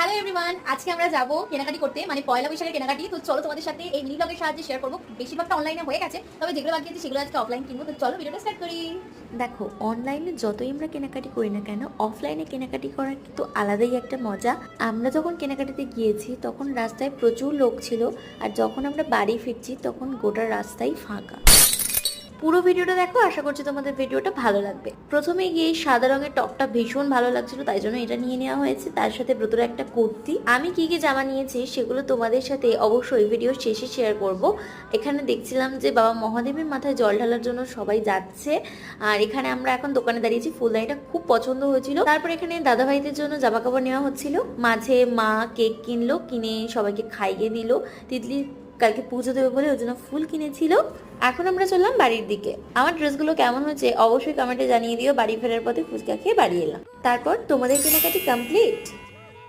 Hello everyone, আজকে আমরা যাব কেনাকাটি করতে, মানে পয়লা বৈশাখের কেনাকাটি। তো চলো তোমাদের সাথে এই মিনি ব্লগের সাহায্যে শেয়ার করবো। বেশিরভাগটা অনলাইনে হয়ে গেছে, তবে যেগুলো বাকি আছে সেগুলো আজকে অফলাইন কিনবো। তো চলো ভিডিওটা স্টার্ট করি। দেখো, অনলাইনে যতই আমরা কেনাকাটি করি না কেন, অফলাইনে কেনাকাটি করার কিন্তু আলাদাই একটা মজা। আমরা যখন কেনাকাটিতে গিয়েছি তখন রাস্তায় প্রচুর লোক ছিল, আর যখন আমরা বাড়ি ফিরছি তখন গোটা রাস্তাই ফাঁকা। পুরো ভিডিওটা দেখো, আশা করছি তোমাদের ভিডিওটা ভালো লাগবে। প্রথমে গিয়ে সাদা রঙের টপটা ভীষণ ভালো লাগছিল, তাই জন্য এটা নিয়ে নেওয়া হয়েছে। তার সাথে ব্রতর একটা কুর্তি। আমি কি কি জামা নিয়েছি সেগুলো তোমাদের সাথে অবশ্যই ভিডিও শেষে শেয়ার করব। এখানে দেখছিলাম যে বাবা মহাদেবের মাথায় জল ঢালার জন্য সবাই যাচ্ছে, আর এখানে আমরা এখন দোকানে দাঁড়িয়েছি। ফুলদানিটা খুব পছন্দ হয়েছিল। তারপর এখানে দাদা ভাইদের জন্য জামা কাপড় নেওয়া হচ্ছিল। মাঝে মা কেক কিনলো, কিনে সবাইকে খাইয়ে দিল। তিতলি কালকে পুজো দেবে বলে ওই জন্য ফুল কিনেছিল। এখন আমরা চললাম বাড়ির দিকে। আমার ড্রেসগুলো কেমন হয়েছে অবশ্যই কমেন্টে জানিয়ে দিও। বাড়ি ফেরার পথে ফুচকা খেয়ে বাড়ি এলাম। তারপর তোমাদের কেনাকাটি কমপ্লিট।